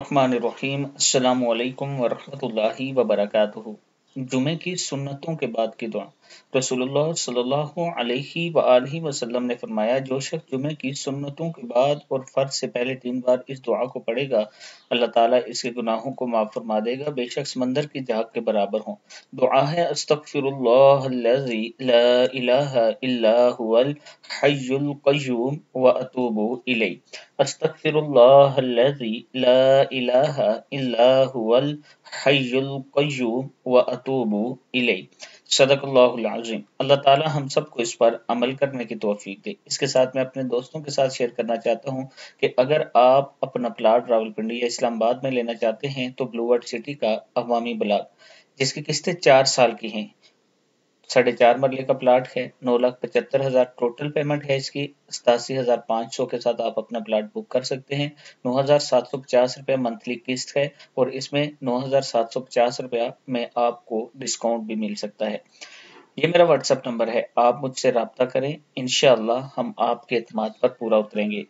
रहमानिर्रहीम। अस्सलामु अलैकुम वरहमतुल्लाहि वबरकातुहू। जुमे की सुन्नतों के बाद की दुआ। रसूलुल्लाह सल्लल्लाहु अलैहि वआलिहि वसल्लम ने फरमाया, जो शख्स जुमे की सुन्नतों के बाद और फर्ज से पहले 3 बार इस दुआ को पढ़ेगा, अल्लाह ताला इसके गुनाहों को माफ फरमा देगा, बेशक समंदर की झाग के बराबर हों। दुआ है, अस्तगफिरुल्लाहल्लज़ी ला इलाहा इल्ला हुवल हय्युल क़य्यूम व अतूबु इलैह। अस्तगफिरुल्लाहल्लज़ी ला इलाहा इल्ला हुवल हय्युल क़य्यूम व अतूबु इलैह। सदक़ल्लाहुल अज़ीम। अल्लाह ताला हम सबको इस पर अमल करने की तौफीक दे। इसके साथ मैं अपने दोस्तों के साथ शेयर करना चाहता हूँ कि अगर आप अपना प्लाट रावलपिंडी या इस्लामाबाद में लेना चाहते हैं तो ब्लू वर्ल्ड सिटी का अवामी ब्लॉक, जिसकी किस्तें 4 साल की हैं, 4.5 मरले का प्लाट है, 9,75,000 टोटल पेमेंट है इसकी, 87,500 के साथ आप अपना प्लाट बुक कर सकते हैं। 9,750 रुपया मंथली किस्त है और इसमें 9,750 रुपया में आपको डिस्काउंट भी मिल सकता है। ये मेरा व्हाट्सएप नंबर है, आप मुझसे राब्ता करें, इंशाअल्लाह हम आपके एतमाद पर पूरा उतरेंगे।